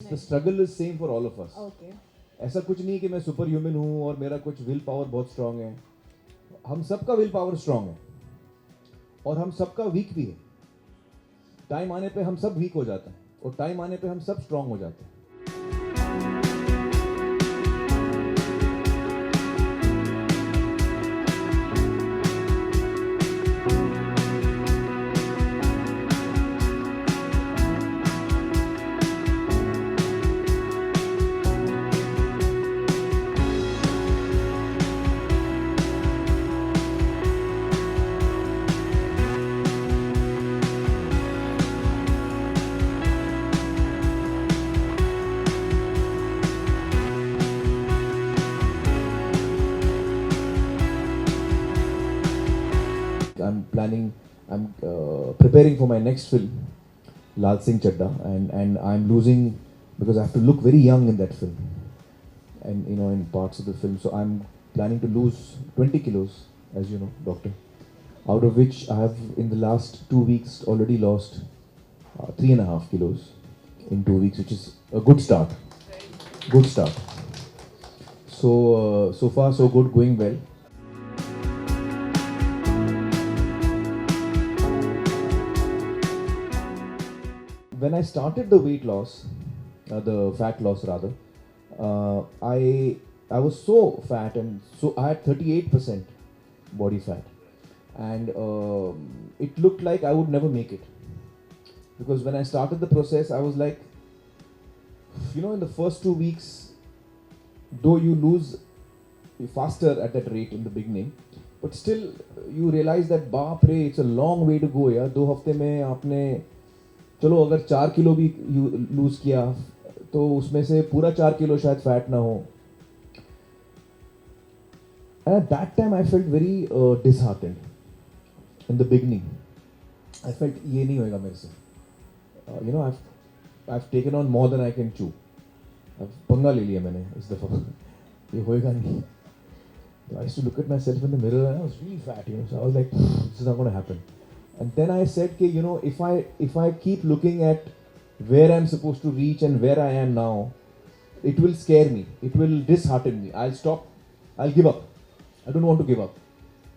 The struggle is same for all of us. Okay ऐसा कुछ नहीं कि मैं सुपर ह्यूमन हूँ और मेरा कुछ विल पावर बहुत स्ट्रांग है. हम सबका विल पावर स्ट्रांग है और हम सबका वीक भी है. टाइम आने पे हम सब वीक हो जाते हैं और टाइम आने पे हम सब स्ट्रांग हो जाते हैं. I'm preparing for my next film, Lal Singh Chadda, and I'm losing because I have to look very young in that film, and in parts of the film. So I'm planning to lose 20 kilos, as you know, doctor. Out of which I have in the last 2 weeks already lost 3.5 kilos in 2 weeks, which is a good start. Good start. So far so good, going well. When I started the weight loss, the fat loss rather, I was so fat, and so I had 38% body fat, and it looked like I would never make it, because when I started the process, I was like, in the first 2 weeks, though you lose faster at that rate in the beginning, but still you realize that बाप रे, it's a long way to go यार. 2 हफ्ते में आपने, चलो अगर 4 kilo भी loose किया तो उसमें से पूरा 4 किलो शायद फैट ना हो. And at that time I felt very disheartened in the beginning. I felt ये नहीं होएगा मेरे से. I've taken on more than I can chew. पंगा ले लिया मैंने इस दफा. ये होएगा नहीं. I used to look at myself in the mirror and I was really fat, so I was like, this is not going to happen. And then I said, if I keep looking at where I'm supposed to reach and where I am now, it will scare me. It will dishearten me. I'll stop. I'll give up. I don't want to give up.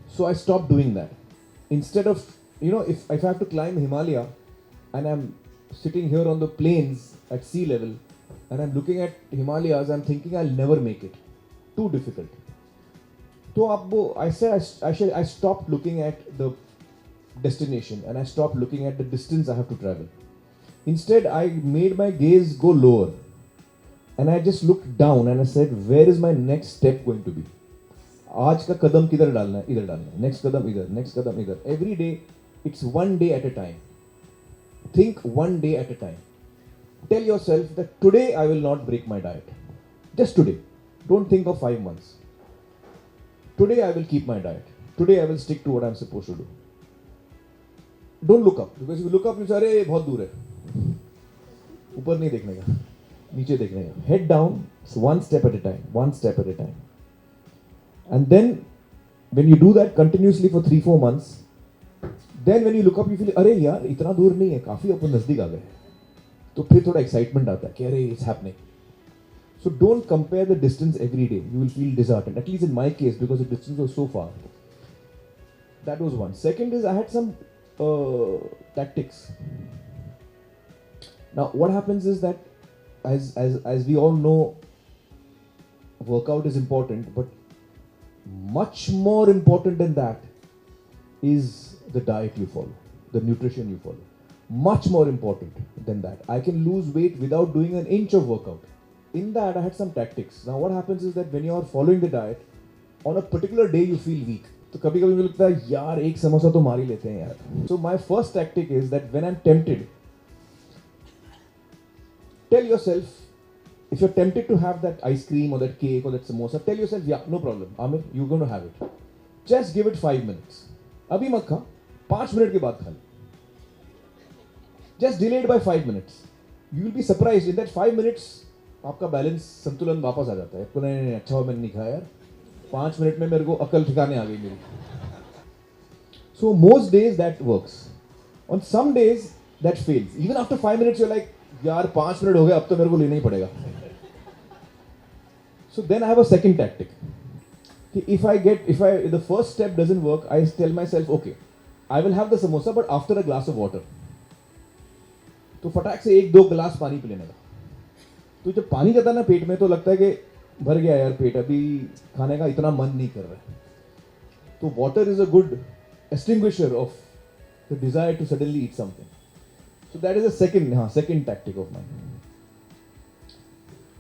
So I stopped doing that. Instead of, if I have to climb Himalaya and I'm sitting here on the plains at sea level and I'm looking at Himalayas, I'm thinking I'll never make it. Too difficult. So I stopped looking at the destination and I stopped looking at the distance I have to travel. Instead, I made my gaze go lower and I just looked down and I said, where is my next step going to be? आज का कदम किधर डालना है? इधर डालना है. Next कदम इधर, next कदम इधर. Every day, it's one day at a time. Think one day at a time. Tell yourself that today I will not break my diet. Just today. Don't think of 5 months. Today I will keep my diet. Today I will stick to what I'm supposed to do. Don't look up, because if you look up, you say, अरे बहुत दूर है. ऊपर नहीं देखने का, नीचे देखने का. Head down, one step at a time, one step at a time. And then, when you do that continuously for 3-4 months, then when you look up, you feel, अरे यार इतना दूर नहीं है, काफी अपन नजदीक आ गए. तो फिर थोड़ा excitement आता है कि अरे it's happening. So don't compare the distance every day. You will feel disheartened. At least in my case, because the distance was so far. That was one. Second is I had some tactics. Now what happens is that as we all know, workout is important, but much more important than that is the diet you follow, the nutrition you follow. Much more important than that. I can lose weight without doing an inch of workout. In that I had some tactics. Now what happens is that when you are following the diet, on a particular day you feel weak. तो कभी कभी मुझे लगता है यार एक समोसा तो मार ही लेते हैं यार. So my first tactic is that when I'm tempted, tell yourself, if you're tempted to have that ice cream or that cake or that samosa, tell yourself, yeah, no problem, Amir, you're going to have it. Just give it 5 minutes. अभी मत खा, 5 minute के बाद खा ले. Just delay it by 5 minutes. You will be surprised in that 5 minutes. आपका balance संतुलन वापस आ जाता है. नहीं अच्छा हुआ मैंने नहीं खाया यार. 5 मिनट में मेरे को अकल ठिकाने आ गई मेरी. So most days that works. On some days that fails. Even after 5 minutes you're like, यार 5 मिनट हो गए, अब तो मेरे को लेना ही पड़ेगा. So then I have a second tactic. If the first step doesn't work, I tell myself, okay, I will have the samosa, but after a glass of water. तो फटाक से 1-2 गिलास पानी पी लेने का. तो जब पानी जाता है ना पेट में तो लगता है कि भर गया यार पेट, अभी खाने का इतना मन नहीं कर रहा है. तो water is a good extinguisher of the desire to suddenly eat something. So that is a second tactic of mine.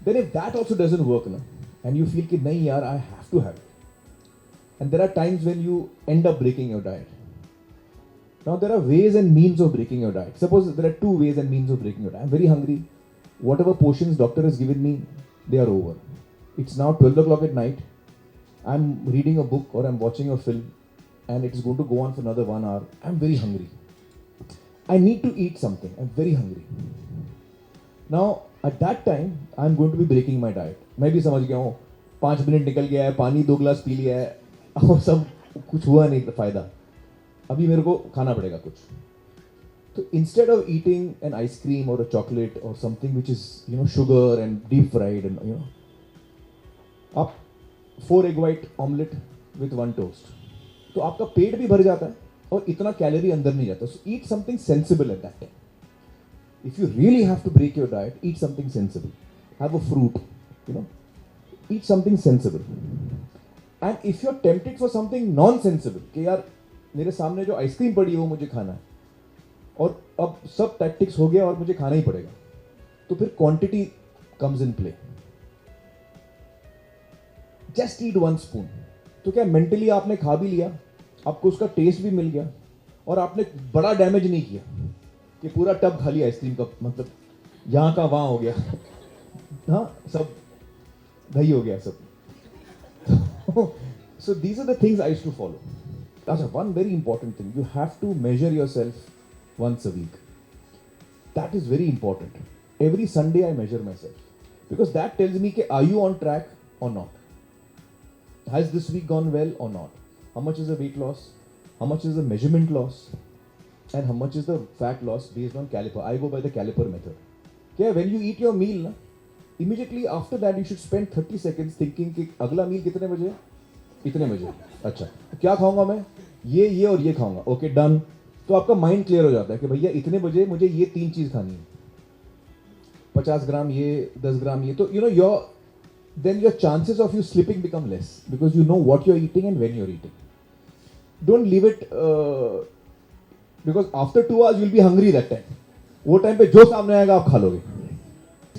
Then if that also doesn't work now, and you feel कि नहीं यार, I have to have it. And there are times when you end up breaking your diet. Now there are ways and means of breaking your diet. Suppose there are 2 ways and means of breaking your diet. I'm very hungry. Whatever portions doctor has given me, they are over. It's now 12 o'clock at night. I'm reading a book or I'm watching a film and it's going to go on for another 1 hour. I'm very hungry. I need to eat something. I'm very hungry. Now at that time, I'm going to be breaking my diet. मैं भी समझ गया हूँ 5 minute निकल गया है, पानी 2 गिलास पी लिया है और सब कुछ हुआ नहीं फायदा. अभी मेरे को खाना पड़ेगा कुछ. तो instead of eating an ice cream or a chocolate or something which is sugar and deep fried and आप 4 egg white omelette with 1 toast. तो आपका पेट भी भर जाता है और इतना कैलोरी अंदर नहीं जाता. So eat something sensible at that time. If you really have to break your diet, eat something sensible. Have a fruit, eat something sensible. And if you're tempted for something non-sensible, कि यार मेरे सामने जो ice cream पड़ी है वो मुझे खाना है और अब सब टैक्टिक्स हो गया और मुझे खाना ही पड़ेगा, तो फिर quantity comes in play. Just eat 1 spoon. तो क्या मेंटली आपने खा भी लिया, आपको उसका टेस्ट भी मिल गया और आपने बड़ा डैमेज नहीं किया कि पूरा टब खाली आइसक्रीम का, मतलब यहाँ का वहाँ हो गया. हाँ, सब दही हो गया सब. So these are the things I used to follow. That's one very important thing. You have to measure yourself once a week. That is very important. Every Sunday I measure myself because that tells me कि are you on track or not? Has this week gone well or not? How much is the weight loss? How much is the measurement loss? And how much is the fat loss based on caliper? I go by the caliper method. Okay, when you eat your meal, immediately after that you should spend 30 seconds thinking कि अगला meal कितने बजे है? इतने बजे. अच्छा, क्या खाऊंगा मैं? ये और ये खाऊंगा. Okay, done. तो आपका माइंड क्लियर हो जाता है कि भैया इतने बजे मुझे ये 3 चीज खानी है. 50 ग्राम ये, 10 ग्राम ये. तो then your chances of you slipping become less because you know what you're eating and when you're eating. Don't leave it because after 2 hours you'll be hungry that time. वो टाइम पे जो सामने आएगा आप खा लोगे.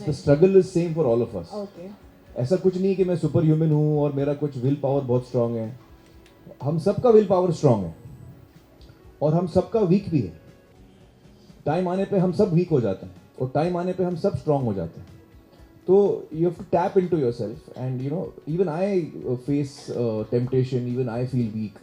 The struggle is same for all of us. Okay. ऐसा कुछ नहीं कि मैं सुपर ह्यूमन हूँ और मेरा कुछ विल पावर बहुत स्ट्रांग है. हम सबका विल पावर स्ट्रांग है और हम सबका वीक भी है. टाइम आने पे हम सब वीक हो जाते हैं और टाइम आने पे हम सब स्ट्रांग हो जाते हैं. तो you have to tap into yourself and even I face temptation, even I feel weak.